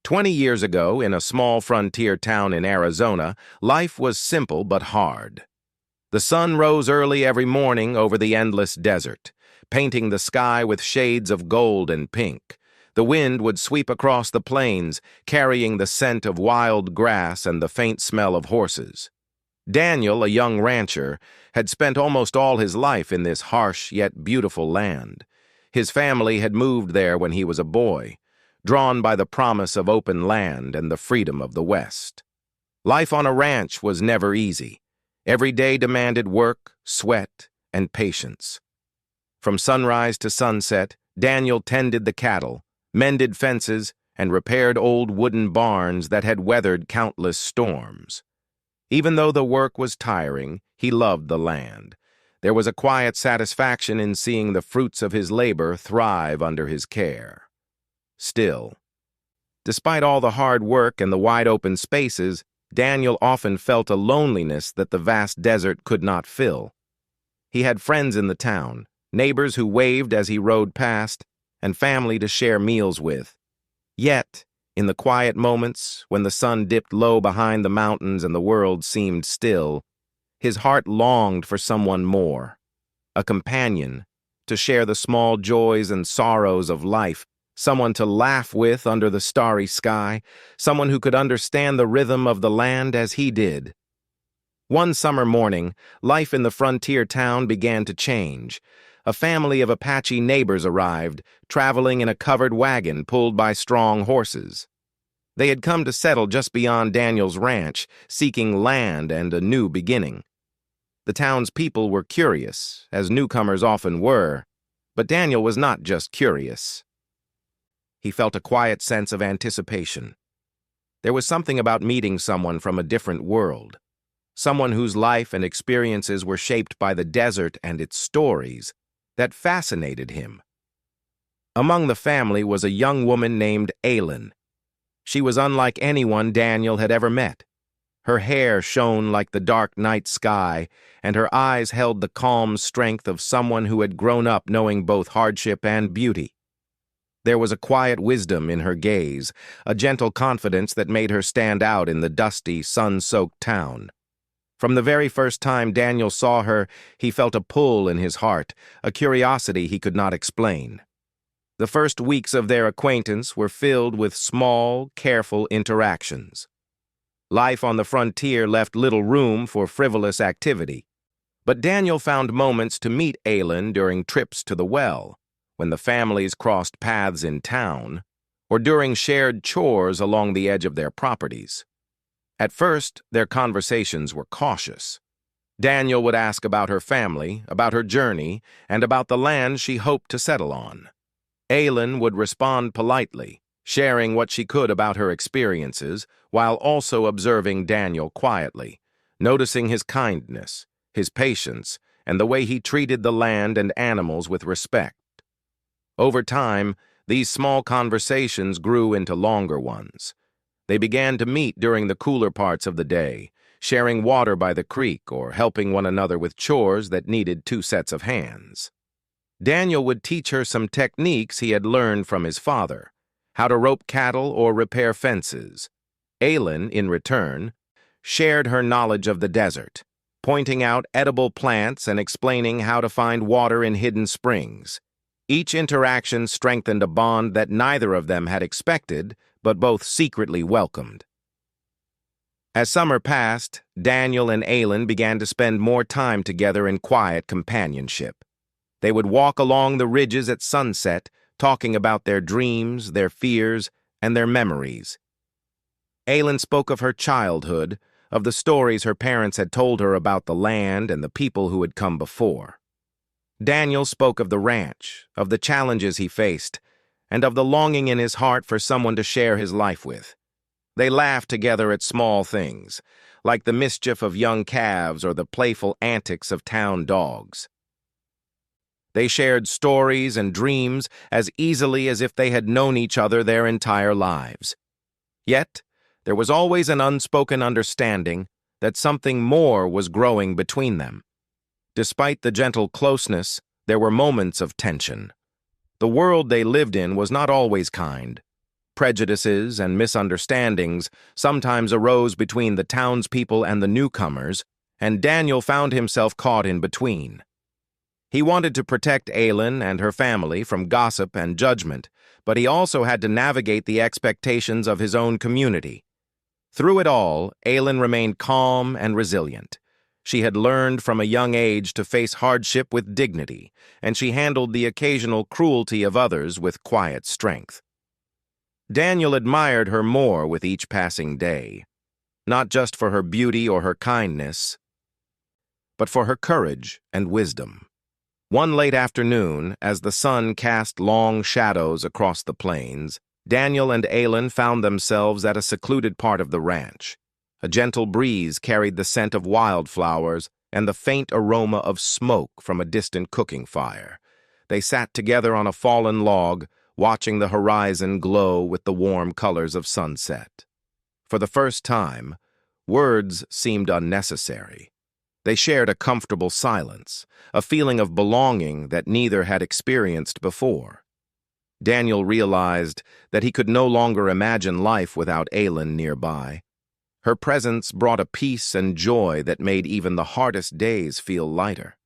20 years ago, in a small frontier town in Arizona, life was simple but hard. The sun rose early every morning over the endless desert, painting the sky with shades of gold and pink. The wind would sweep across the plains, carrying the scent of wild grass and the faint smell of horses. Daniel, a young rancher, had spent almost all his life in this harsh yet beautiful land. His family had moved there when he was a boy, drawn by the promise of open land and the freedom of the West. Life on a ranch was never easy. Every day demanded work, sweat, and patience. From sunrise to sunset, Daniel tended the cattle, mended fences, and repaired old wooden barns that had weathered countless storms. Even though the work was tiring, he loved the land. There was a quiet satisfaction in seeing the fruits of his labor thrive under his care. Still, despite all the hard work and the wide-open spaces, Daniel often felt a loneliness that the vast desert could not fill. He had friends in the town, neighbors who waved as he rode past, and family to share meals with. Yet, in the quiet moments, when the sun dipped low behind the mountains and the world seemed still, his heart longed for someone more, a companion, to share the small joys and sorrows of life, someone to laugh with under the starry sky, someone who could understand the rhythm of the land as he did. One summer morning, life in the frontier town began to change. A family of Apache neighbors arrived, traveling in a covered wagon pulled by strong horses. They had come to settle just beyond Daniel's ranch, seeking land and a new beginning. The town's people were curious, as newcomers often were, but Daniel was not just curious. He felt a quiet sense of anticipation. There was something about meeting someone from a different world, someone whose life and experiences were shaped by the desert and its stories, that fascinated him. Among the family was a young woman named Aylin. She was unlike anyone Daniel had ever met. Her hair shone like the dark night sky, and her eyes held the calm strength of someone who had grown up knowing both hardship and beauty. There was a quiet wisdom in her gaze, a gentle confidence that made her stand out in the dusty, sun-soaked town. From the very first time Daniel saw her, he felt a pull in his heart, a curiosity he could not explain. The first weeks of their acquaintance were filled with small, careful interactions. Life on the frontier left little room for frivolous activity, but Daniel found moments to meet Aylin during trips to the well, when the families crossed paths in town, or during shared chores along the edge of their properties. At first, their conversations were cautious. Daniel would ask about her family, about her journey, and about the land she hoped to settle on. Aylin would respond politely, sharing what she could about her experiences, while also observing Daniel quietly, noticing his kindness, his patience, and the way he treated the land and animals with respect. Over time, these small conversations grew into longer ones. They began to meet during the cooler parts of the day, sharing water by the creek or helping one another with chores that needed two sets of hands. Daniel would teach her some techniques he had learned from his father, how to rope cattle or repair fences. Aylin, in return, shared her knowledge of the desert, pointing out edible plants and explaining how to find water in hidden springs. Each interaction strengthened a bond that neither of them had expected, but both secretly welcomed. As summer passed, Daniel and Aylin began to spend more time together in quiet companionship. They would walk along the ridges at sunset, talking about their dreams, their fears, and their memories. Aylin spoke of her childhood, of the stories her parents had told her about the land and the people who had come before. Daniel spoke of the ranch, of the challenges he faced, and of the longing in his heart for someone to share his life with. They laughed together at small things, like the mischief of young calves or the playful antics of town dogs. They shared stories and dreams as easily as if they had known each other their entire lives. Yet, there was always an unspoken understanding that something more was growing between them. Despite the gentle closeness, there were moments of tension. The world they lived in was not always kind. Prejudices and misunderstandings sometimes arose between the townspeople and the newcomers, and Daniel found himself caught in between. He wanted to protect Aylin and her family from gossip and judgment, but he also had to navigate the expectations of his own community. Through it all, Aylin remained calm and resilient. She had learned from a young age to face hardship with dignity, and she handled the occasional cruelty of others with quiet strength. Daniel admired her more with each passing day, not just for her beauty or her kindness, but for her courage and wisdom. One late afternoon, as the sun cast long shadows across the plains, Daniel and Aylin found themselves at a secluded part of the ranch. A gentle breeze carried the scent of wildflowers and the faint aroma of smoke from a distant cooking fire. They sat together on a fallen log, watching the horizon glow with the warm colors of sunset. For the first time, words seemed unnecessary. They shared a comfortable silence, a feeling of belonging that neither had experienced before. Daniel realized that he could no longer imagine life without Aylin nearby. Her presence brought a peace and joy that made even the hardest days feel lighter.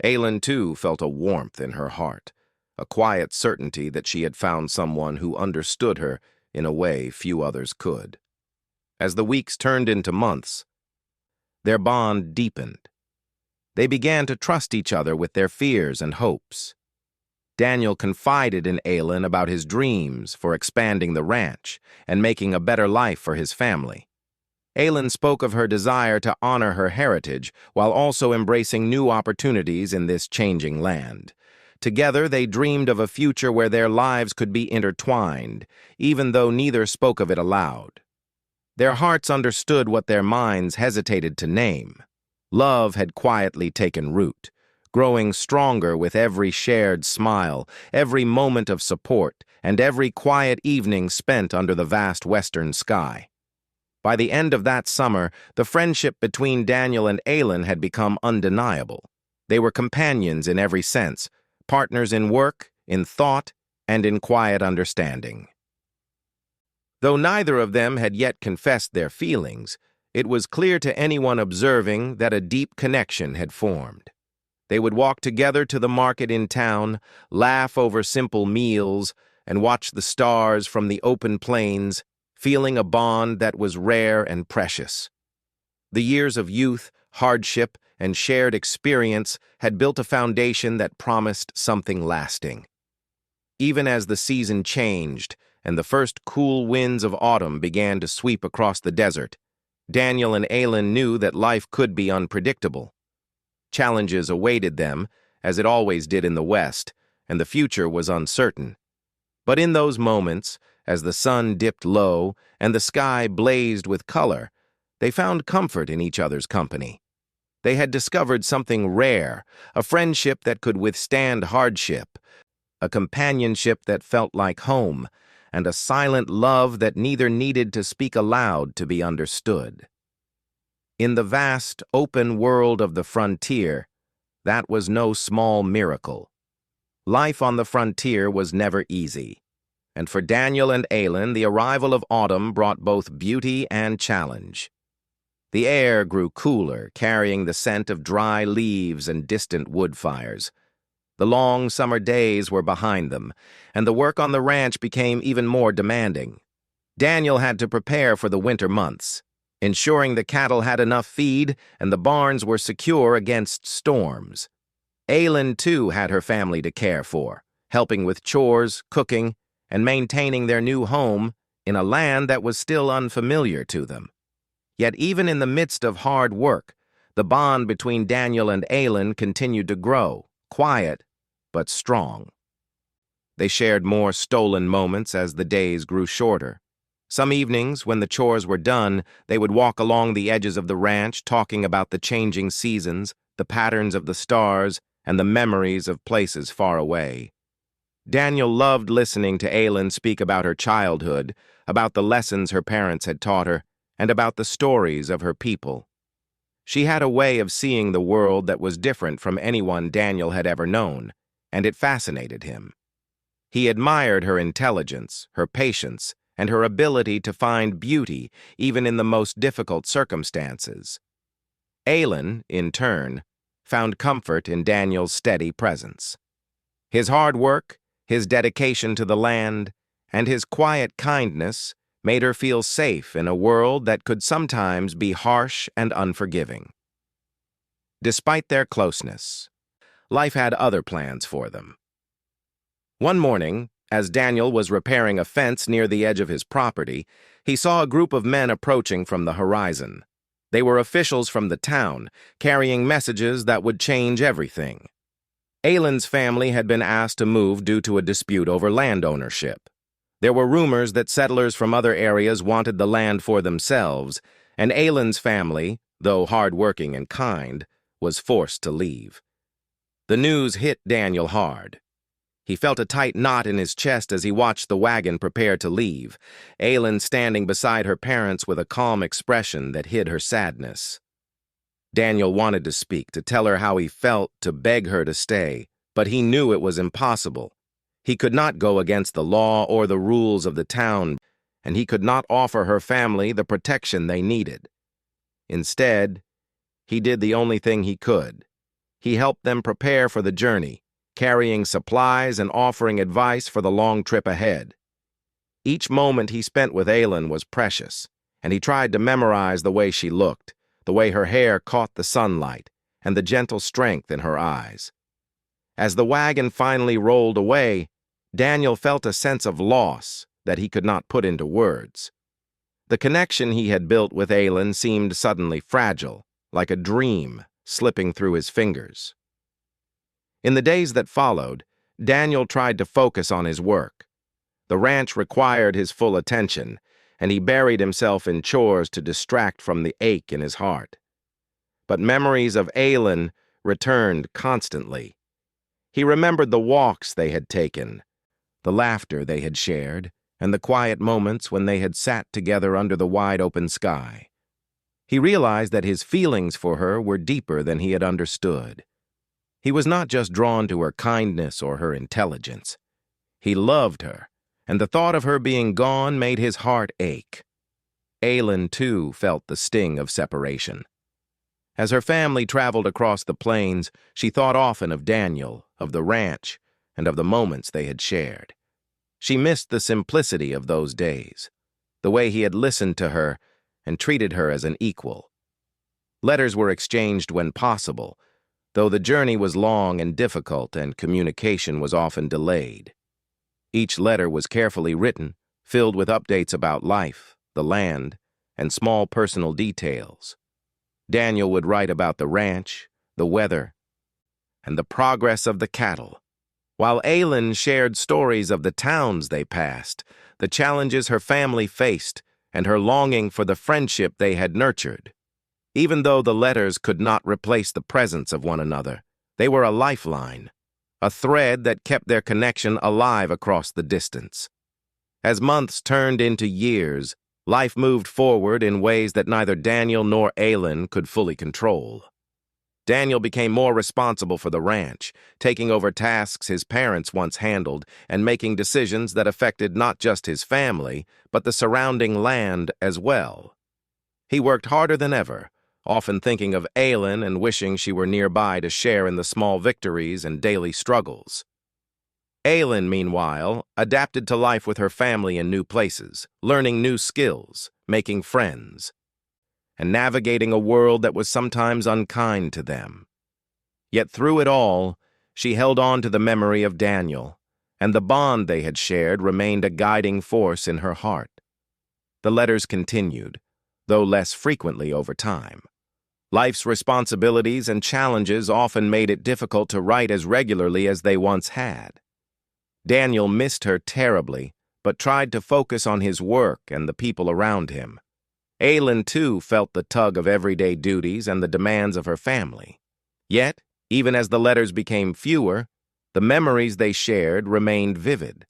Aylin, too, felt a warmth in her heart, a quiet certainty that she had found someone who understood her in a way few others could. As the weeks turned into months, their bond deepened. They began to trust each other with their fears and hopes. Daniel confided in Aylin about his dreams for expanding the ranch and making a better life for his family. Aylin spoke of her desire to honor her heritage while also embracing new opportunities in this changing land. Together, they dreamed of a future where their lives could be intertwined, even though neither spoke of it aloud. Their hearts understood what their minds hesitated to name. Love had quietly taken root, growing stronger with every shared smile, every moment of support, and every quiet evening spent under the vast western sky. By the end of that summer, the friendship between Daniel and Aylin had become undeniable. They were companions in every sense, partners in work, in thought, and in quiet understanding. Though neither of them had yet confessed their feelings, it was clear to anyone observing that a deep connection had formed. They would walk together to the market in town, laugh over simple meals, and watch the stars from the open plains, feeling a bond that was rare and precious. The years of youth, hardship, and shared experience had built a foundation that promised something lasting. Even as the season changed, and the first cool winds of autumn began to sweep across the desert, Daniel and Aylin knew that life could be unpredictable. Challenges awaited them, as it always did in the West, and the future was uncertain. But in those moments, as the sun dipped low and the sky blazed with color, they found comfort in each other's company. They had discovered something rare, a friendship that could withstand hardship, a companionship that felt like home, and a silent love that neither needed to speak aloud to be understood. In the vast, open world of the frontier, that was no small miracle. Life on the frontier was never easy, and for Daniel and Aylin, the arrival of autumn brought both beauty and challenge. The air grew cooler, carrying the scent of dry leaves and distant wood fires. The long summer days were behind them, and the work on the ranch became even more demanding. Daniel had to prepare for the winter months, ensuring the cattle had enough feed and the barns were secure against storms. Aylin, too, had her family to care for, helping with chores, cooking, and maintaining their new home in a land that was still unfamiliar to them. Yet even in the midst of hard work, the bond between Daniel and Aylin continued to grow, quiet but strong. They shared more stolen moments as the days grew shorter. Some evenings, when the chores were done, they would walk along the edges of the ranch talking about the changing seasons, the patterns of the stars, and the memories of places far away. Daniel loved listening to Aylin speak about her childhood, about the lessons her parents had taught her, and about the stories of her people. She had a way of seeing the world that was different from anyone Daniel had ever known, and it fascinated him. He admired her intelligence, her patience, and her ability to find beauty even in the most difficult circumstances. Aylin, in turn, found comfort in Daniel's steady presence. His hard work, his dedication to the land, and his quiet kindness made her feel safe in a world that could sometimes be harsh and unforgiving. Despite their closeness, life had other plans for them. One morning, as Daniel was repairing a fence near the edge of his property, he saw a group of men approaching from the horizon. They were officials from the town, carrying messages that would change everything. Aylin's family had been asked to move due to a dispute over land ownership. There were rumors that settlers from other areas wanted the land for themselves, and Aylin's family, though hard-working and kind, was forced to leave. The news hit Daniel hard. He felt a tight knot in his chest as he watched the wagon prepare to leave, Aylin standing beside her parents with a calm expression that hid her sadness. Daniel wanted to speak, to tell her how he felt, to beg her to stay, but he knew it was impossible. He could not go against the law or the rules of the town, and he could not offer her family the protection they needed. Instead, he did the only thing he could. He helped them prepare for the journey, carrying supplies and offering advice for the long trip ahead. Each moment he spent with Aylin was precious, and he tried to memorize the way she looked, the way her hair caught the sunlight, and the gentle strength in her eyes. As the wagon finally rolled away, Daniel felt a sense of loss that he could not put into words. The connection he had built with Aylin seemed suddenly fragile, like a dream slipping through his fingers. In the days that followed, Daniel tried to focus on his work. The ranch required his full attention, and he buried himself in chores to distract from the ache in his heart. But memories of Aylin returned constantly. He remembered the walks they had taken, the laughter they had shared, and the quiet moments when they had sat together under the wide-open sky. He realized that his feelings for her were deeper than he had understood. He was not just drawn to her kindness or her intelligence. He loved her, and the thought of her being gone made his heart ache. Aylin, too, felt the sting of separation. As her family traveled across the plains, she thought often of Daniel, of the ranch, and of the moments they had shared. She missed the simplicity of those days, the way he had listened to her and treated her as an equal. Letters were exchanged when possible, though the journey was long and difficult and communication was often delayed. Each letter was carefully written, filled with updates about life, the land, and small personal details. Daniel would write about the ranch, the weather, and the progress of the cattle, while Aylin shared stories of the towns they passed, the challenges her family faced, and her longing for the friendship they had nurtured. Even though the letters could not replace the presence of one another, they were a lifeline, a thread that kept their connection alive across the distance. As months turned into years, life moved forward in ways that neither Daniel nor Aylin could fully control. Daniel became more responsible for the ranch, taking over tasks his parents once handled and making decisions that affected not just his family, but the surrounding land as well. He worked harder than ever, often thinking of Aylin and wishing she were nearby to share in the small victories and daily struggles. Aylin, meanwhile, adapted to life with her family in new places, learning new skills, making friends, and navigating a world that was sometimes unkind to them. Yet through it all, she held on to the memory of Daniel, and the bond they had shared remained a guiding force in her heart. The letters continued, though less frequently over time. Life's responsibilities and challenges often made it difficult to write as regularly as they once had. Daniel missed her terribly, but tried to focus on his work and the people around him. Aylin, too, felt the tug of everyday duties and the demands of her family. Yet, even as the letters became fewer, the memories they shared remained vivid.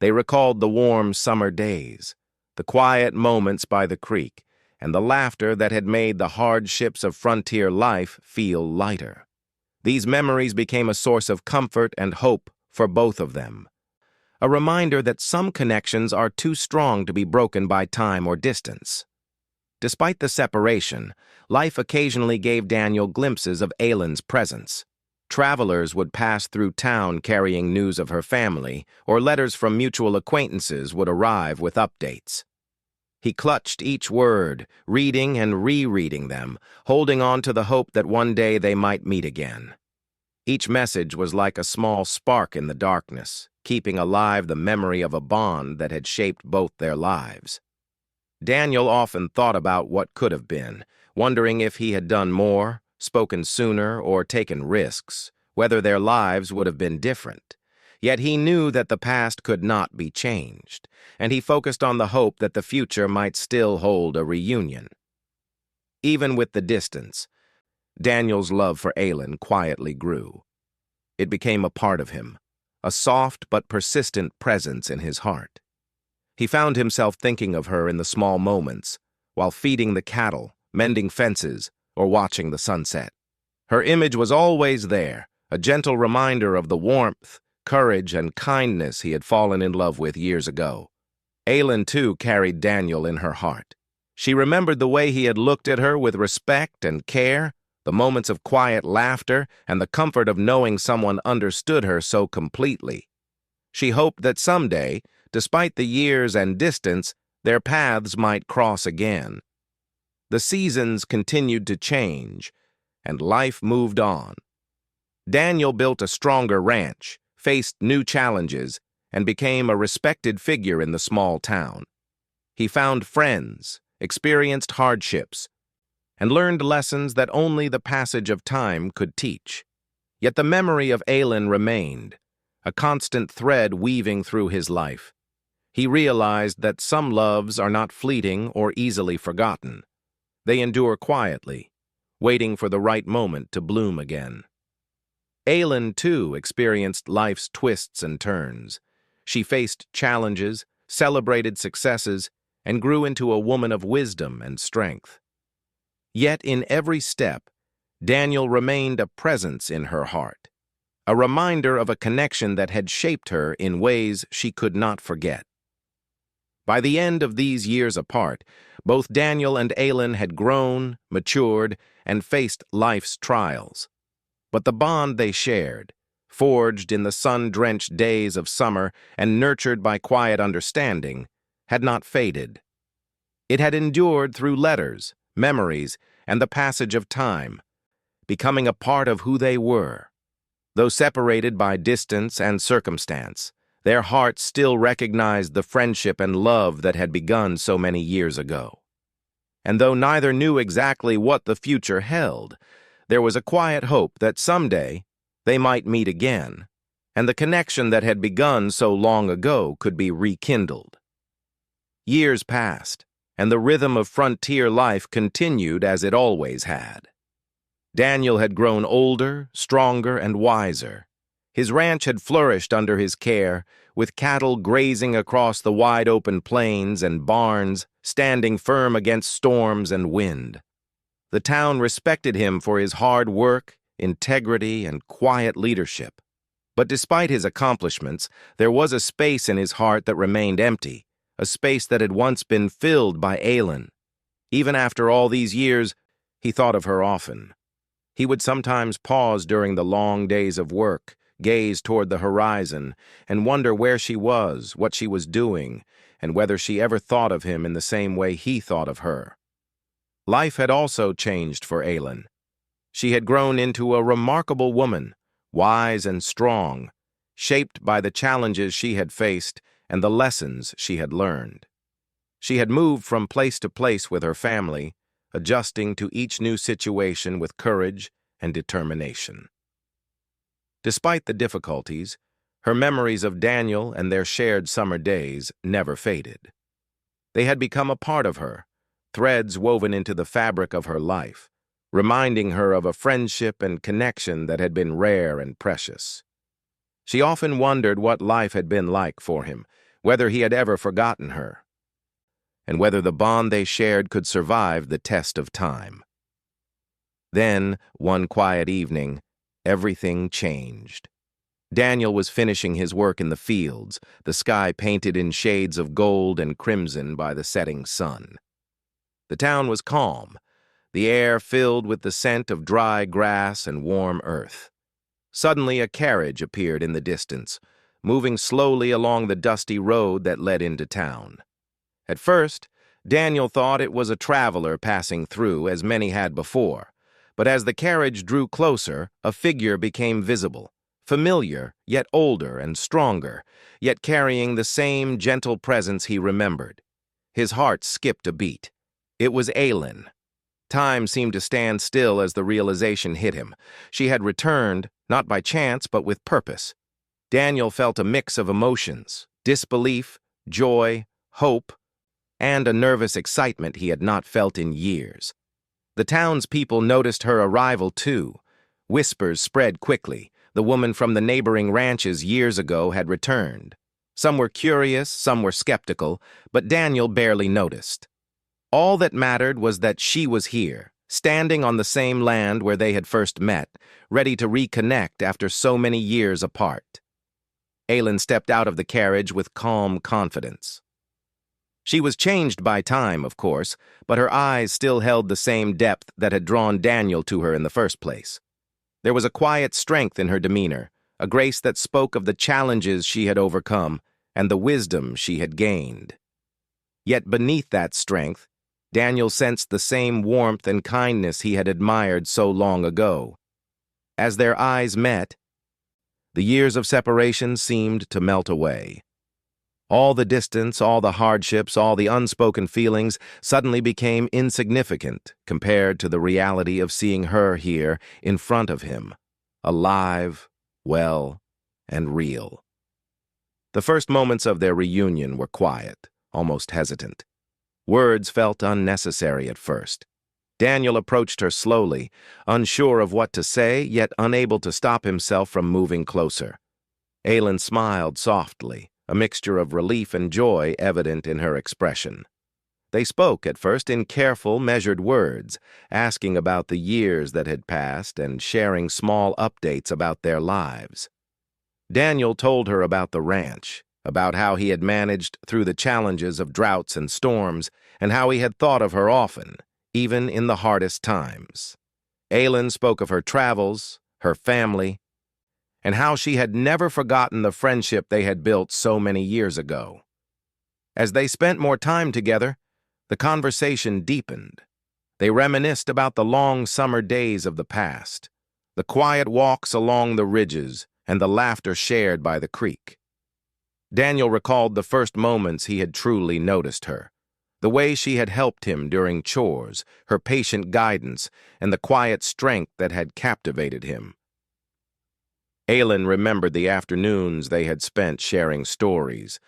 They recalled the warm summer days, the quiet moments by the creek, and the laughter that had made the hardships of frontier life feel lighter. These memories became a source of comfort and hope for both of them, a reminder that some connections are too strong to be broken by time or distance. Despite the separation, life occasionally gave Daniel glimpses of Aylin's presence. Travelers would pass through town carrying news of her family, or letters from mutual acquaintances would arrive with updates. He clutched each word, reading and rereading them, holding on to the hope that one day they might meet again. Each message was like a small spark in the darkness, keeping alive the memory of a bond that had shaped both their lives. Daniel often thought about what could have been, wondering if he had done more, spoken sooner, or taken risks, whether their lives would have been different. Yet he knew that the past could not be changed, and he focused on the hope that the future might still hold a reunion. Even with the distance, Daniel's love for Aylin quietly grew. It became a part of him, a soft but persistent presence in his heart. He found himself thinking of her in the small moments, while feeding the cattle, mending fences, or watching the sunset. Her image was always there, a gentle reminder of the warmth, courage, and kindness he had fallen in love with years ago. Aylin, too, carried Daniel in her heart. She remembered the way he had looked at her with respect and care, the moments of quiet laughter, and the comfort of knowing someone understood her so completely. She hoped that someday, despite the years and distance, their paths might cross again. The seasons continued to change, and life moved on. Daniel built a stronger ranch, faced new challenges, and became a respected figure in the small town. He found friends, experienced hardships, and learned lessons that only the passage of time could teach. Yet the memory of Aylin remained, a constant thread weaving through his life. He realized that some loves are not fleeting or easily forgotten. They endure quietly, waiting for the right moment to bloom again. Aylin, too, experienced life's twists and turns. She faced challenges, celebrated successes, and grew into a woman of wisdom and strength. Yet in every step, Daniel remained a presence in her heart, a reminder of a connection that had shaped her in ways she could not forget. By the end of these years apart, both Daniel and Aylin had grown, matured, and faced life's trials. But the bond they shared, forged in the sun-drenched days of summer and nurtured by quiet understanding, had not faded. It had endured through letters, memories, and the passage of time, becoming a part of who they were. Though separated by distance and circumstance, their hearts still recognized the friendship and love that had begun so many years ago. And though neither knew exactly what the future held, there was a quiet hope that someday they might meet again, and the connection that had begun so long ago could be rekindled. Years passed, and the rhythm of frontier life continued as it always had. Daniel had grown older, stronger, and wiser. His ranch had flourished under his care, with cattle grazing across the wide-open plains and barns standing firm against storms and wind. The town respected him for his hard work, integrity, and quiet leadership. But despite his accomplishments, there was a space in his heart that remained empty, a space that had once been filled by Aylin. Even after all these years, he thought of her often. He would sometimes pause during the long days of work, gaze toward the horizon, and wonder where she was, what she was doing, and whether she ever thought of him in the same way he thought of her. Life had also changed for Aylin. She had grown into a remarkable woman, wise and strong, shaped by the challenges she had faced and the lessons she had learned. She had moved from place to place with her family, adjusting to each new situation with courage and determination. Despite the difficulties, her memories of Daniel and their shared summer days never faded. They had become a part of her, threads woven into the fabric of her life, reminding her of a friendship and connection that had been rare and precious. She often wondered what life had been like for him, whether he had ever forgotten her, and whether the bond they shared could survive the test of time. Then, one quiet evening, everything changed. Daniel was finishing his work in the fields, the sky painted in shades of gold and crimson by the setting sun. The town was calm, the air filled with the scent of dry grass and warm earth. Suddenly a carriage appeared in the distance, moving slowly along the dusty road that led into town. At first, Daniel thought it was a traveler passing through, as many had before, but as the carriage drew closer, a figure became visible, familiar, yet older and stronger, yet carrying the same gentle presence he remembered. His heart skipped a beat. It was Aylin. Time seemed to stand still as the realization hit him. She had returned, not by chance, but with purpose. Daniel felt a mix of emotions, disbelief, joy, hope, and a nervous excitement he had not felt in years. The townspeople noticed her arrival too. Whispers spread quickly. The woman from the neighboring ranches years ago had returned. Some were curious, some were skeptical, but Daniel barely noticed. All that mattered was that she was here, standing on the same land where they had first met, ready to reconnect after so many years apart. Aylin stepped out of the carriage with calm confidence. She was changed by time, of course, but her eyes still held the same depth that had drawn Daniel to her in the first place. There was a quiet strength in her demeanor, a grace that spoke of the challenges she had overcome and the wisdom she had gained. Yet beneath that strength, Daniel sensed the same warmth and kindness he had admired so long ago. As their eyes met, the years of separation seemed to melt away. All the distance, all the hardships, all the unspoken feelings suddenly became insignificant compared to the reality of seeing her here in front of him, alive, well, and real. The first moments of their reunion were quiet, almost hesitant. Words felt unnecessary at first. Daniel approached her slowly, unsure of what to say, yet unable to stop himself from moving closer. Aylin smiled softly, a mixture of relief and joy evident in her expression. They spoke at first in careful, measured words, asking about the years that had passed and sharing small updates about their lives. Daniel told her about the ranch, about how he had managed through the challenges of droughts and storms, and how he had thought of her often, even in the hardest times. Aylin spoke of her travels, her family, and how she had never forgotten the friendship they had built so many years ago. As they spent more time together, the conversation deepened. They reminisced about the long summer days of the past, the quiet walks along the ridges, and the laughter shared by the creek. Daniel recalled the first moments he had truly noticed her, the way she had helped him during chores, her patient guidance, and the quiet strength that had captivated him. Aylin remembered the afternoons they had spent sharing stories,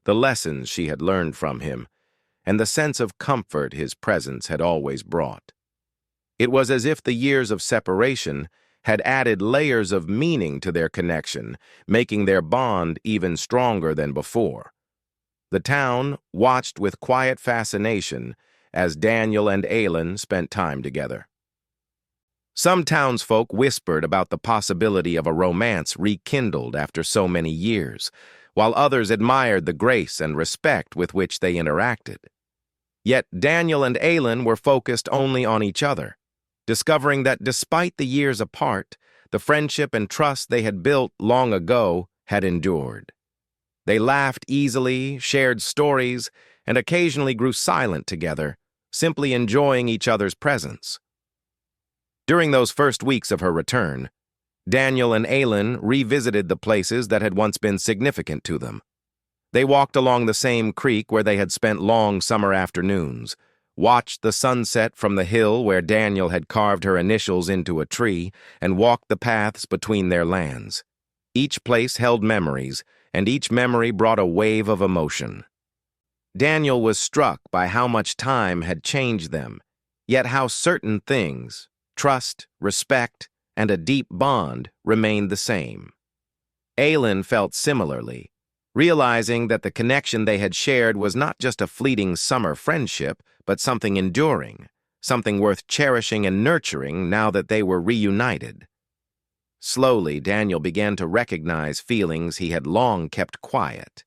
the lessons she had learned from him, and the sense of comfort his presence had always brought. It was as if the years of separation had added layers of meaning to their connection, making their bond even stronger than before. The town watched with quiet fascination as Daniel and Aylin spent time together. Some townsfolk whispered about the possibility of a romance rekindled after so many years, while others admired the grace and respect with which they interacted. Yet Daniel and Aylin were focused only on each other, discovering that despite the years apart, the friendship and trust they had built long ago had endured. They laughed easily, shared stories, and occasionally grew silent together, simply enjoying each other's presence. During those first weeks of her return, Daniel and Aylin revisited the places that had once been significant to them. They walked along the same creek where they had spent long summer afternoons, watched the sunset from the hill where Daniel had carved her initials into a tree, and walked the paths between their lands. Each place held memories, and each memory brought a wave of emotion. Daniel was struck by how much time had changed them, yet how certain things, trust, respect, and a deep bond, remained the same. Aylin felt similarly, realizing that the connection they had shared was not just a fleeting summer friendship, but something enduring, something worth cherishing and nurturing now that they were reunited. Slowly, Daniel began to recognize feelings he had long kept quiet.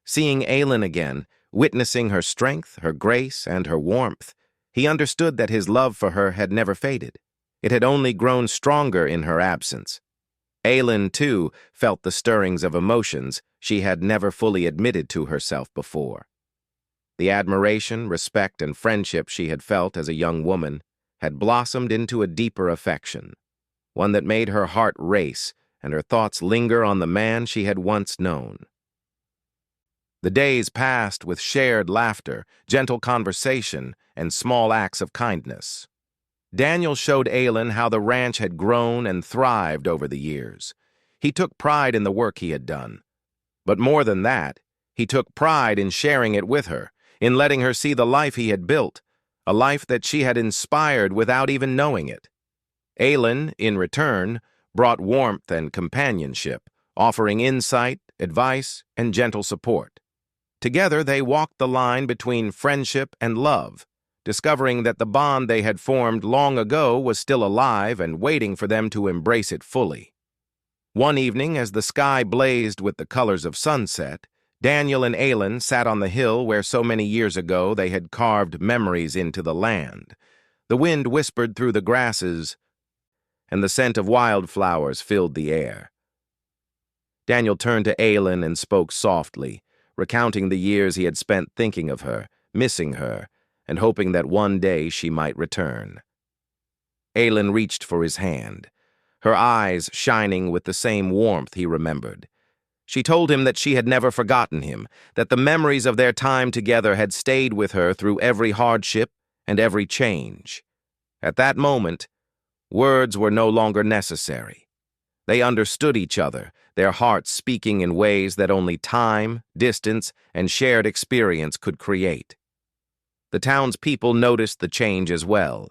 Seeing Aylin again, witnessing her strength, her grace, and her warmth, he understood that his love for her had never faded. It had only grown stronger in her absence. Aylin, too, felt the stirrings of emotions she had never fully admitted to herself before. The admiration, respect, and friendship she had felt as a young woman had blossomed into a deeper affection, one that made her heart race and her thoughts linger on the man she had once known. The days passed with shared laughter, gentle conversation, and small acts of kindness. Daniel showed Aylin how the ranch had grown and thrived over the years. He took pride in the work he had done. But more than that, he took pride in sharing it with her, in letting her see the life he had built, a life that she had inspired without even knowing it. Aylin, in return, brought warmth and companionship, offering insight, advice, and gentle support. Together, they walked the line between friendship and love, discovering that the bond they had formed long ago was still alive and waiting for them to embrace it fully. One evening, as the sky blazed with the colors of sunset, Daniel and Aylin sat on the hill where so many years ago they had carved memories into the land. The wind whispered through the grasses, and the scent of wildflowers filled the air. Daniel turned to Aylin and spoke softly, recounting the years he had spent thinking of her, missing her, and hoping that one day she might return. Aylin reached for his hand, her eyes shining with the same warmth he remembered. She told him that she had never forgotten him, that the memories of their time together had stayed with her through every hardship and every change. At that moment, words were no longer necessary. They understood each other, their hearts speaking in ways that only time, distance, and shared experience could create. The townspeople noticed the change as well.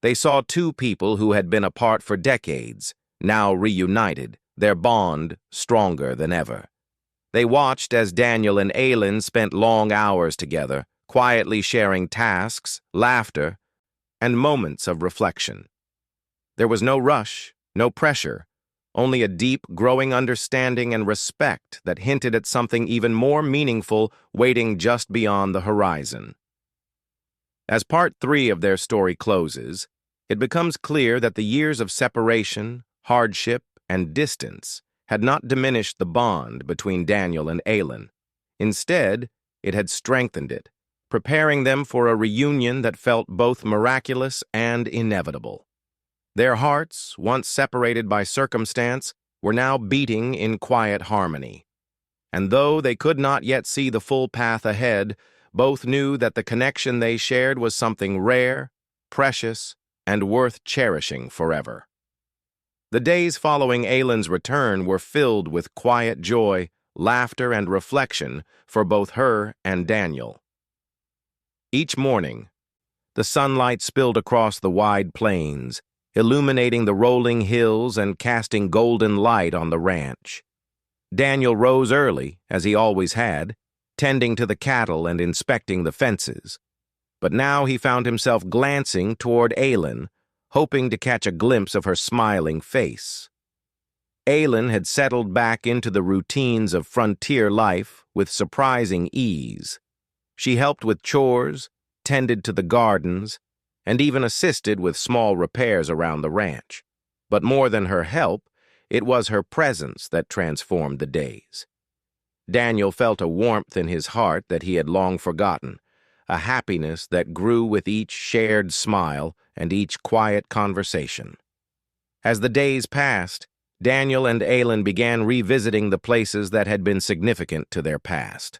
They saw two people who had been apart for decades, now reunited, their bond stronger than ever. They watched as Daniel and Aylin spent long hours together, quietly sharing tasks, laughter, and moments of reflection. There was no rush, no pressure, only a deep, growing understanding and respect that hinted at something even more meaningful waiting just beyond the horizon. As part 3 of their story closes, it becomes clear that the years of separation, hardship, and distance had not diminished the bond between Daniel and Aylin. Instead, it had strengthened it, preparing them for a reunion that felt both miraculous and inevitable. Their hearts, once separated by circumstance, were now beating in quiet harmony. And though they could not yet see the full path ahead, both knew that the connection they shared was something rare, precious, and worth cherishing forever. The days following Aylin's return were filled with quiet joy, laughter, and reflection for both her and Daniel. Each morning, the sunlight spilled across the wide plains, illuminating the rolling hills and casting golden light on the ranch. Daniel rose early, as he always had, tending to the cattle and inspecting the fences. But now he found himself glancing toward Aylin, hoping to catch a glimpse of her smiling face. Aylin had settled back into the routines of frontier life with surprising ease. She helped with chores, tended to the gardens, and even assisted with small repairs around the ranch. But more than her help, it was her presence that transformed the days. Daniel felt a warmth in his heart that he had long forgotten, a happiness that grew with each shared smile and each quiet conversation. As the days passed, Daniel and Aylin began revisiting the places that had been significant to their past.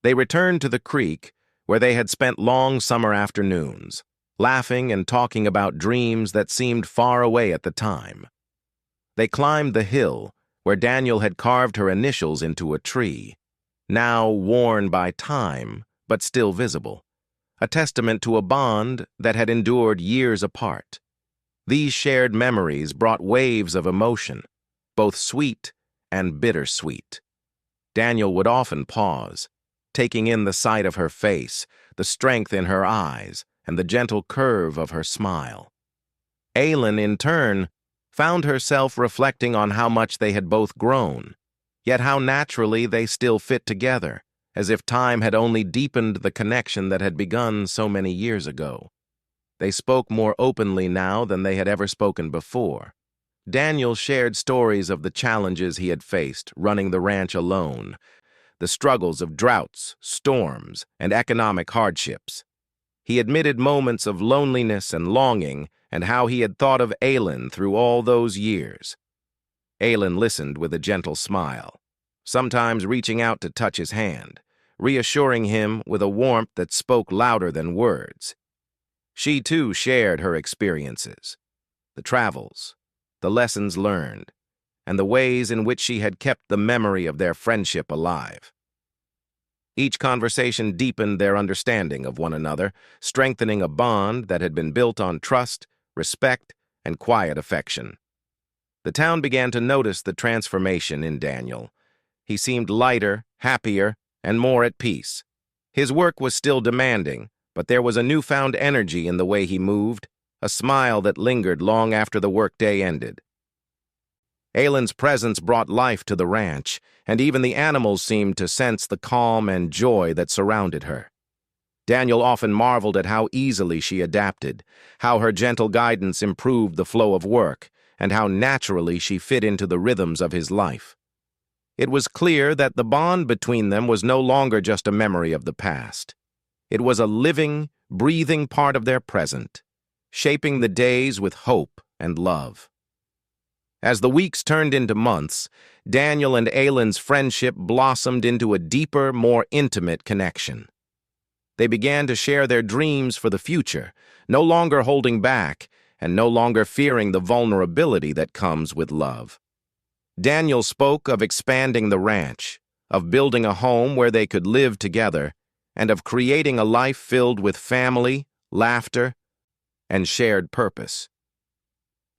They returned to the creek, where they had spent long summer afternoons, laughing and talking about dreams that seemed far away at the time. They climbed the hill, where Daniel had carved her initials into a tree, now worn by time, but still visible, a testament to a bond that had endured years apart. These shared memories brought waves of emotion, both sweet and bittersweet. Daniel would often pause, taking in the sight of her face, the strength in her eyes, and the gentle curve of her smile. Aylin, in turn, found herself reflecting on how much they had both grown, yet how naturally they still fit together, as if time had only deepened the connection that had begun so many years ago. They spoke more openly now than they had ever spoken before. Daniel shared stories of the challenges he had faced running the ranch alone, the struggles of droughts, storms, and economic hardships. He admitted moments of loneliness and longing and how he had thought of Aylin through all those years. Aylin listened with a gentle smile, sometimes reaching out to touch his hand, reassuring him with a warmth that spoke louder than words. She too shared her experiences, the travels, the lessons learned, and the ways in which she had kept the memory of their friendship alive. Each conversation deepened their understanding of one another, strengthening a bond that had been built on trust, respect, and quiet affection. The town began to notice the transformation in Daniel. He seemed lighter, happier, and more at peace. His work was still demanding, but there was a newfound energy in the way he moved, a smile that lingered long after the workday ended. Aylin's presence brought life to the ranch, and even the animals seemed to sense the calm and joy that surrounded her. Daniel often marveled at how easily she adapted, how her gentle guidance improved the flow of work, and how naturally she fit into the rhythms of his life. It was clear that the bond between them was no longer just a memory of the past. It was a living, breathing part of their present, shaping the days with hope and love. As the weeks turned into months, Daniel and Aylin's friendship blossomed into a deeper, more intimate connection. They began to share their dreams for the future, no longer holding back and no longer fearing the vulnerability that comes with love. Daniel spoke of expanding the ranch, of building a home where they could live together, and of creating a life filled with family, laughter, and shared purpose.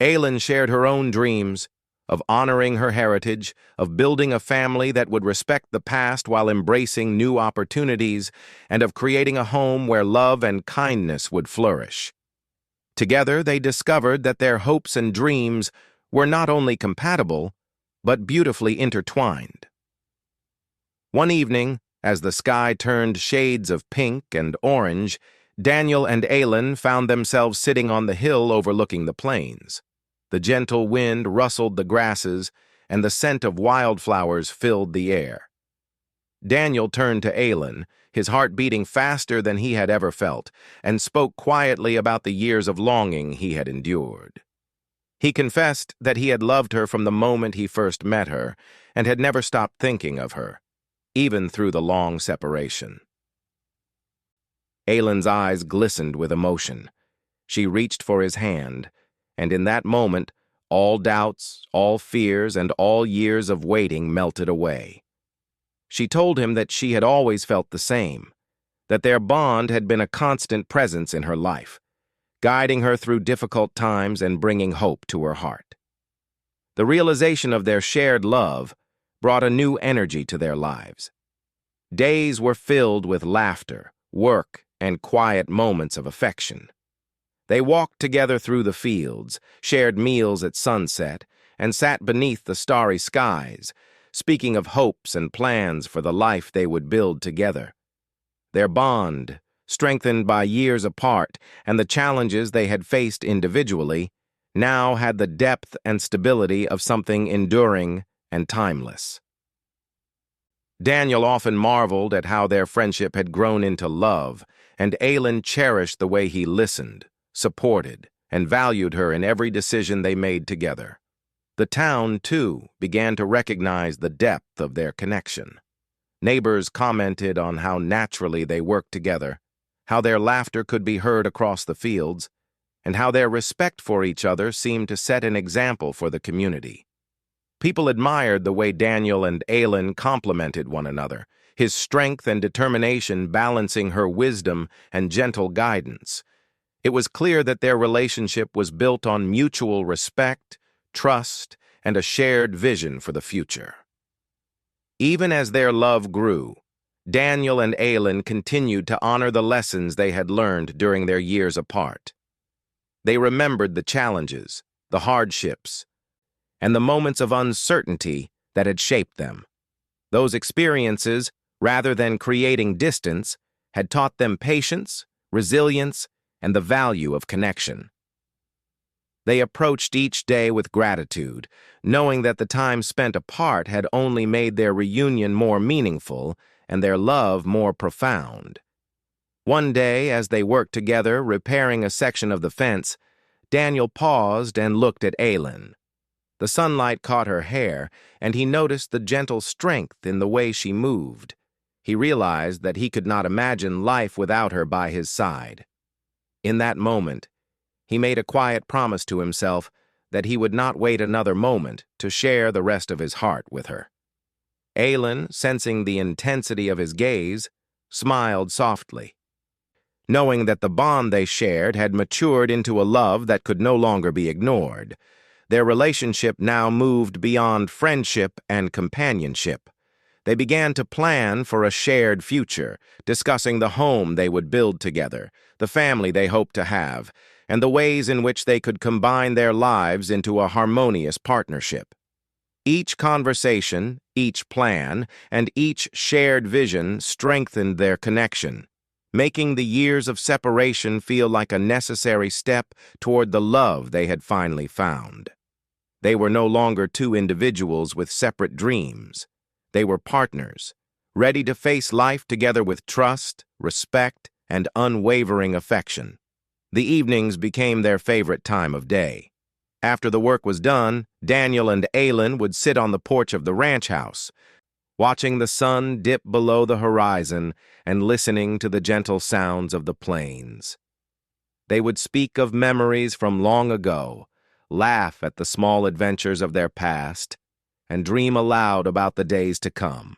Aylin shared her own dreams, of honoring her heritage, of building a family that would respect the past while embracing new opportunities, and of creating a home where love and kindness would flourish. Together, they discovered that their hopes and dreams were not only compatible, but beautifully intertwined. One evening, as the sky turned shades of pink and orange, Daniel and Aylin found themselves sitting on the hill overlooking the plains. The gentle wind rustled the grasses, and the scent of wildflowers filled the air. Daniel turned to Aylin, his heart beating faster than he had ever felt, and spoke quietly about the years of longing he had endured. He confessed that he had loved her from the moment he first met her, and had never stopped thinking of her, even through the long separation. Aylin's eyes glistened with emotion. She reached for his hand, and in that moment, all doubts, all fears, and all years of waiting melted away. She told him that she had always felt the same, that their bond had been a constant presence in her life, guiding her through difficult times and bringing hope to her heart. The realization of their shared love brought a new energy to their lives. Days were filled with laughter, work, and quiet moments of affection. They walked together through the fields, shared meals at sunset, and sat beneath the starry skies, speaking of hopes and plans for the life they would build together. Their bond, strengthened by years apart and the challenges they had faced individually, now had the depth and stability of something enduring and timeless. Daniel often marveled at how their friendship had grown into love, and Aylin cherished the way he listened, supported, and valued her in every decision they made together. The town, too, began to recognize the depth of their connection. Neighbors commented on how naturally they worked together, how their laughter could be heard across the fields, and how their respect for each other seemed to set an example for the community. People admired the way Daniel and Aylin complemented one another, his strength and determination balancing her wisdom and gentle guidance. It was clear that their relationship was built on mutual respect, trust, and a shared vision for the future. Even as their love grew, Daniel and Aylin continued to honor the lessons they had learned during their years apart. They remembered the challenges, the hardships, and the moments of uncertainty that had shaped them. Those experiences, rather than creating distance, had taught them patience, resilience, and the value of connection. They approached each day with gratitude, knowing that the time spent apart had only made their reunion more meaningful and their love more profound. One day, as they worked together repairing a section of the fence, Daniel paused and looked at Aylin. The sunlight caught her hair, and he noticed the gentle strength in the way she moved. He realized that he could not imagine life without her by his side. In that moment, he made a quiet promise to himself that he would not wait another moment to share the rest of his heart with her. Aylin, sensing the intensity of his gaze, smiled softly. Knowing that the bond they shared had matured into a love that could no longer be ignored, their relationship now moved beyond friendship and companionship. They began to plan for a shared future, discussing the home they would build together, the family they hoped to have, and the ways in which they could combine their lives into a harmonious partnership. Each conversation, each plan, and each shared vision strengthened their connection, making the years of separation feel like a necessary step toward the love they had finally found. They were no longer two individuals with separate dreams. They were partners, ready to face life together with trust, respect, and unwavering affection. The evenings became their favorite time of day. After the work was done, Daniel and Aylin would sit on the porch of the ranch house, watching the sun dip below the horizon and listening to the gentle sounds of the plains. They would speak of memories from long ago, laugh at the small adventures of their past, and dream aloud about the days to come.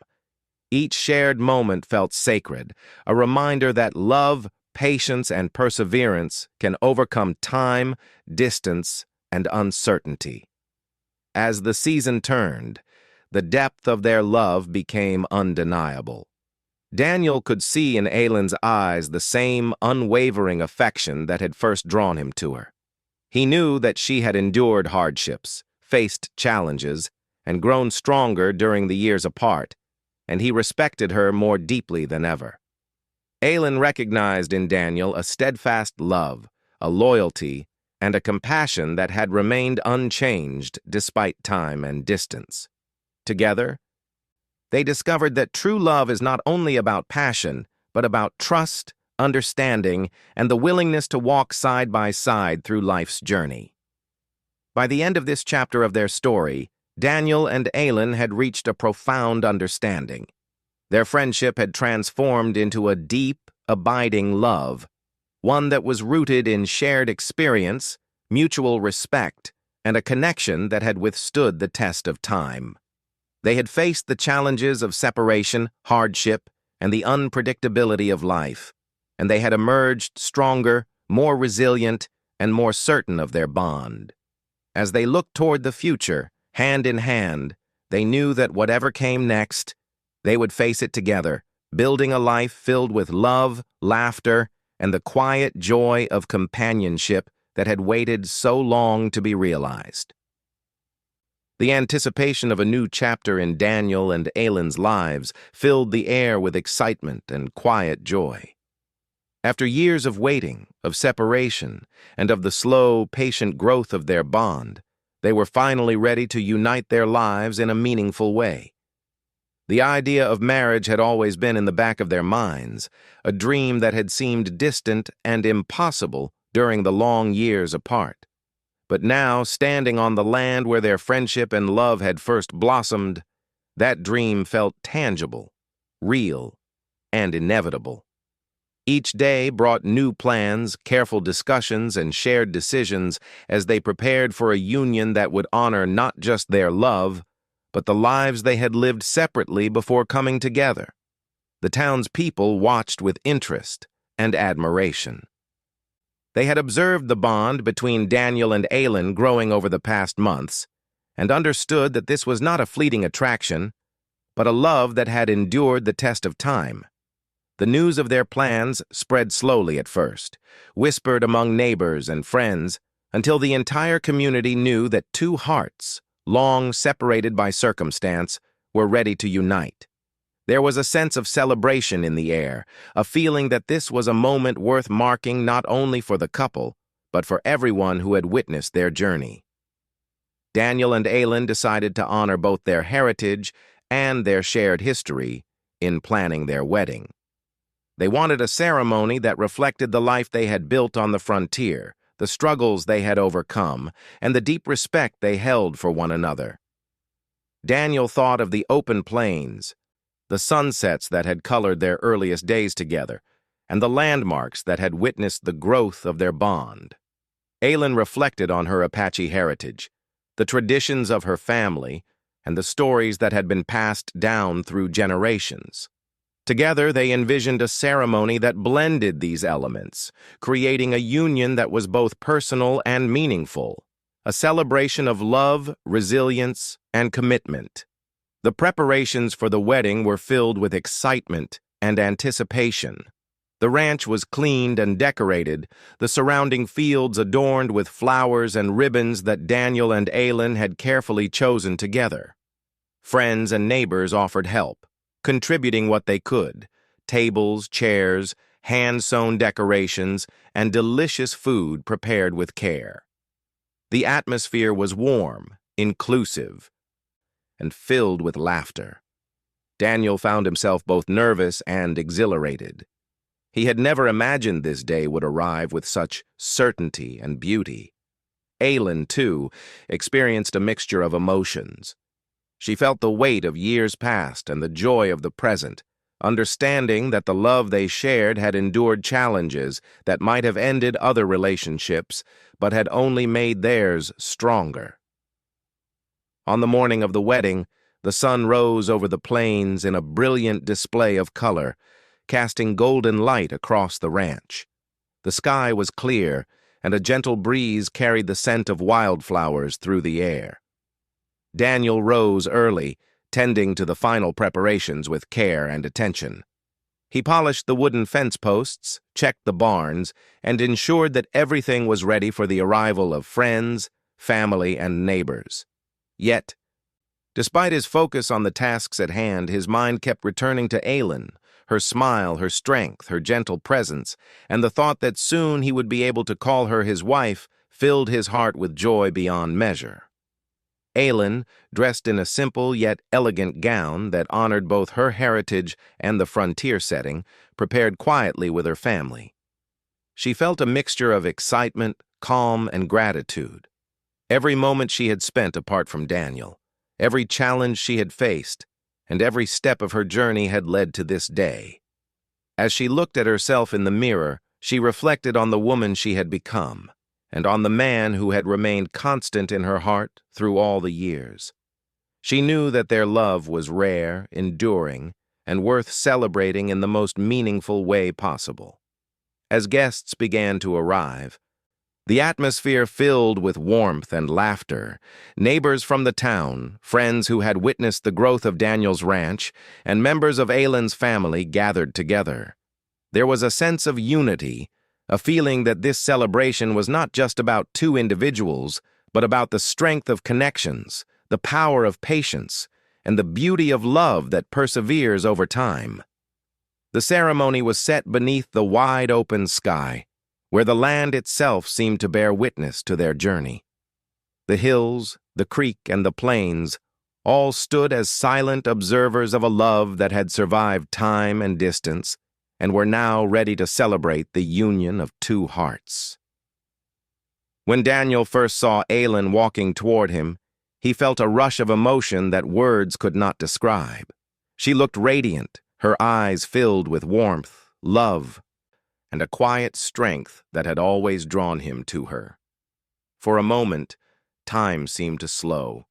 Each shared moment felt sacred, a reminder that love, patience, and perseverance can overcome time, distance, and uncertainty. As the season turned, the depth of their love became undeniable. Daniel could see in Aylin's eyes the same unwavering affection that had first drawn him to her. He knew that she had endured hardships, faced challenges, and grown stronger during the years apart, and he respected her more deeply than ever. Aylin recognized in Daniel a steadfast love, a loyalty, and a compassion that had remained unchanged despite time and distance. Together, they discovered that true love is not only about passion, but about trust, understanding, and the willingness to walk side by side through life's journey. By the end of this chapter of their story, Daniel and Aylin had reached a profound understanding. Their friendship had transformed into a deep, abiding love, one that was rooted in shared experience, mutual respect, and a connection that had withstood the test of time. They had faced the challenges of separation, hardship, and the unpredictability of life, and they had emerged stronger, more resilient, and more certain of their bond. As they looked toward the future, hand in hand, they knew that whatever came next, they would face it together, building a life filled with love, laughter, and the quiet joy of companionship that had waited so long to be realized. The anticipation of a new chapter in Daniel and Aylin's lives filled the air with excitement and quiet joy. After years of waiting, of separation, and of the slow, patient growth of their bond, they were finally ready to unite their lives in a meaningful way. The idea of marriage had always been in the back of their minds, a dream that had seemed distant and impossible during the long years apart. But now, standing on the land where their friendship and love had first blossomed, that dream felt tangible, real, and inevitable. Each day brought new plans, careful discussions, and shared decisions as they prepared for a union that would honor not just their love, but the lives they had lived separately before coming together. The town's people watched with interest and admiration. They had observed the bond between Daniel and Aylin growing over the past months, and understood that this was not a fleeting attraction, but a love that had endured the test of time. The news of their plans spread slowly at first, whispered among neighbors and friends, until the entire community knew that two hearts, long separated by circumstance, were ready to unite. There was a sense of celebration in the air, a feeling that this was a moment worth marking not only for the couple, but for everyone who had witnessed their journey. Daniel and Aylin decided to honor both their heritage and their shared history in planning their wedding. They wanted a ceremony that reflected the life they had built on the frontier, the struggles they had overcome, and the deep respect they held for one another. Daniel thought of the open plains, the sunsets that had colored their earliest days together, and the landmarks that had witnessed the growth of their bond. Aylin reflected on her Apache heritage, the traditions of her family, and the stories that had been passed down through generations. Together, they envisioned a ceremony that blended these elements, creating a union that was both personal and meaningful, a celebration of love, resilience, and commitment. The preparations for the wedding were filled with excitement and anticipation. The ranch was cleaned and decorated, the surrounding fields adorned with flowers and ribbons that Daniel and Aylin had carefully chosen together. Friends and neighbors offered help, contributing what they could: tables, chairs, hand-sewn decorations, and delicious food prepared with care. The atmosphere was warm, inclusive, and filled with laughter. Daniel found himself both nervous and exhilarated. He had never imagined this day would arrive with such certainty and beauty. Aylin, too, experienced a mixture of emotions. She felt the weight of years past and the joy of the present, understanding that the love they shared had endured challenges that might have ended other relationships, but had only made theirs stronger. On the morning of the wedding, the sun rose over the plains in a brilliant display of color, casting golden light across the ranch. The sky was clear, and a gentle breeze carried the scent of wildflowers through the air. Daniel rose early, tending to the final preparations with care and attention. He polished the wooden fence posts, checked the barns, and ensured that everything was ready for the arrival of friends, family, and neighbors. Yet, despite his focus on the tasks at hand, his mind kept returning to Aylin, her smile, her strength, her gentle presence, and the thought that soon he would be able to call her his wife filled his heart with joy beyond measure. Aylin, dressed in a simple yet elegant gown that honored both her heritage and the frontier setting, prepared quietly with her family. She felt a mixture of excitement, calm, and gratitude. Every moment she had spent apart from Daniel, every challenge she had faced, and every step of her journey had led to this day. As she looked at herself in the mirror, she reflected on the woman she had become, and on the man who had remained constant in her heart through all the years. She knew that their love was rare, enduring, and worth celebrating in the most meaningful way possible. As guests began to arrive, the atmosphere filled with warmth and laughter. Neighbors from the town, friends who had witnessed the growth of Daniel's ranch, and members of Aylin's family gathered together. There was a sense of unity, a feeling that this celebration was not just about two individuals, but about the strength of connections, the power of patience, and the beauty of love that perseveres over time. The ceremony was set beneath the wide-open sky, where the land itself seemed to bear witness to their journey. The hills, the creek, and the plains all stood as silent observers of a love that had survived time and distance, and were now ready to celebrate the union of two hearts. When Daniel first saw Aylin walking toward him, he felt a rush of emotion that words could not describe. She looked radiant, her eyes filled with warmth, love, and a quiet strength that had always drawn him to her. For a moment, time seemed to slow.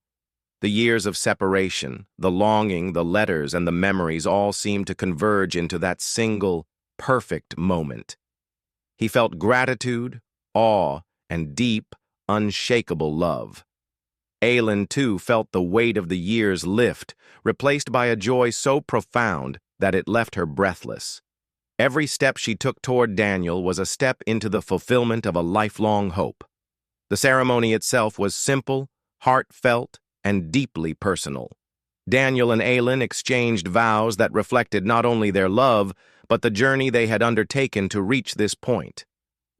The years of separation, the longing, the letters, and the memories all seemed to converge into that single, perfect moment. He felt gratitude, awe, and deep, unshakable love. Aylin, too, felt the weight of the years lift, replaced by a joy so profound that it left her breathless. Every step she took toward Daniel was a step into the fulfillment of a lifelong hope. The ceremony itself was simple, heartfelt, and deeply personal. Daniel and Aylin exchanged vows that reflected not only their love, but the journey they had undertaken to reach this point.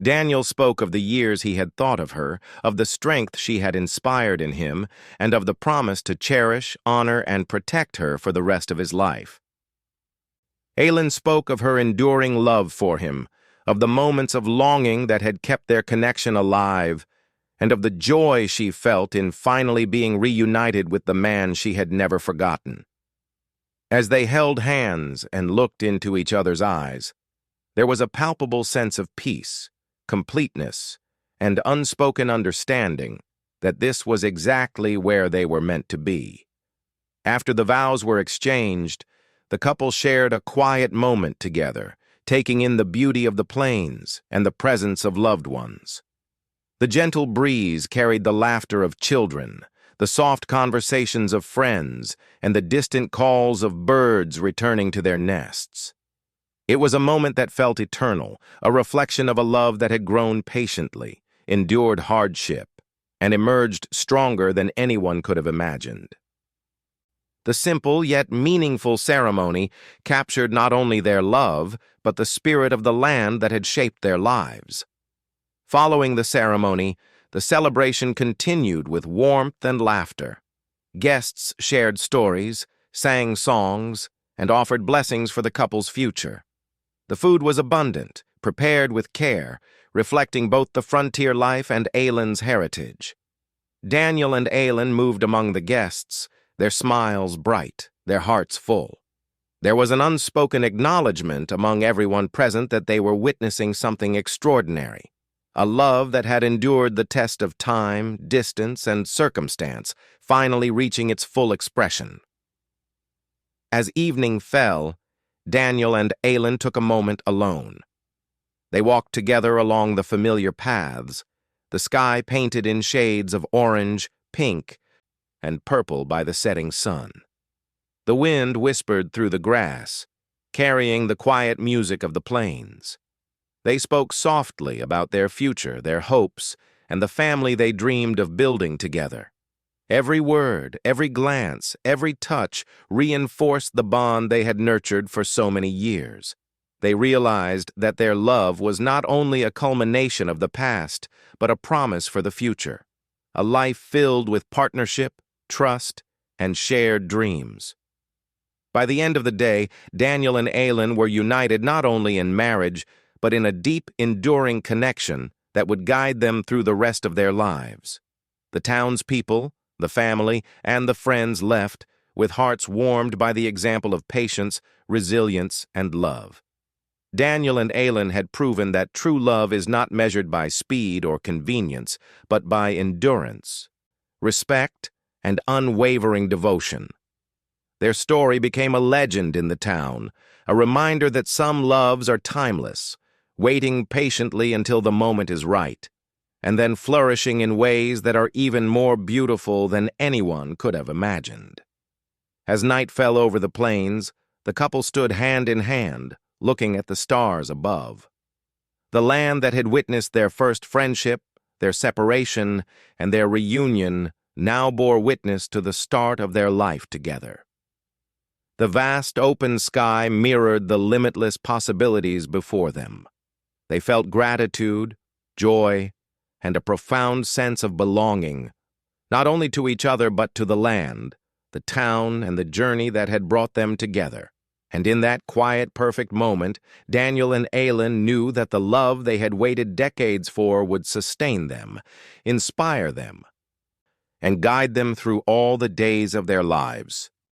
Daniel spoke of the years he had thought of her, of the strength she had inspired in him, and of the promise to cherish, honor, and protect her for the rest of his life. Aylin spoke of her enduring love for him, of the moments of longing that had kept their connection alive, and of the joy she felt in finally being reunited with the man she had never forgotten. As they held hands and looked into each other's eyes, there was a palpable sense of peace, completeness, and unspoken understanding that this was exactly where they were meant to be. After the vows were exchanged, the couple shared a quiet moment together, taking in the beauty of the plains and the presence of loved ones. The gentle breeze carried the laughter of children, the soft conversations of friends, and the distant calls of birds returning to their nests. It was a moment that felt eternal, a reflection of a love that had grown patiently, endured hardship, and emerged stronger than anyone could have imagined. The simple yet meaningful ceremony captured not only their love, but the spirit of the land that had shaped their lives. Following the ceremony, the celebration continued with warmth and laughter. Guests shared stories, sang songs, and offered blessings for the couple's future. The food was abundant, prepared with care, reflecting both the frontier life and Aylin's heritage. Daniel and Aylin moved among the guests, their smiles bright, their hearts full. There was an unspoken acknowledgement among everyone present that they were witnessing something extraordinary, a love that had endured the test of time, distance, and circumstance, finally reaching its full expression. As evening fell, Daniel and Aylin took a moment alone. They walked together along the familiar paths, the sky painted in shades of orange, pink, and purple by the setting sun. The wind whispered through the grass, carrying the quiet music of the plains. They spoke softly about their future, their hopes, and the family they dreamed of building together. Every word, every glance, every touch reinforced the bond they had nurtured for so many years. They realized that their love was not only a culmination of the past, but a promise for the future, a life filled with partnership, trust, and shared dreams. By the end of the day, Daniel and Aylin were united not only in marriage, but in a deep, enduring connection that would guide them through the rest of their lives. The townspeople, the family, and the friends left with hearts warmed by the example of patience, resilience, and love. Daniel and Aylin had proven that true love is not measured by speed or convenience, but by endurance, respect, and unwavering devotion. Their story became a legend in the town, a reminder that some loves are timeless, waiting patiently until the moment is right, and then flourishing in ways that are even more beautiful than anyone could have imagined. As night fell over the plains, the couple stood hand in hand, looking at the stars above. The land that had witnessed their first friendship, their separation, and their reunion now bore witness to the start of their life together. The vast open sky mirrored the limitless possibilities before them. They felt gratitude, joy, and a profound sense of belonging, not only to each other but to the land, the town, and the journey that had brought them together. And in that quiet, perfect moment, Daniel and Aylin knew that the love they had waited decades for would sustain them, inspire them, and guide them through all the days of their lives.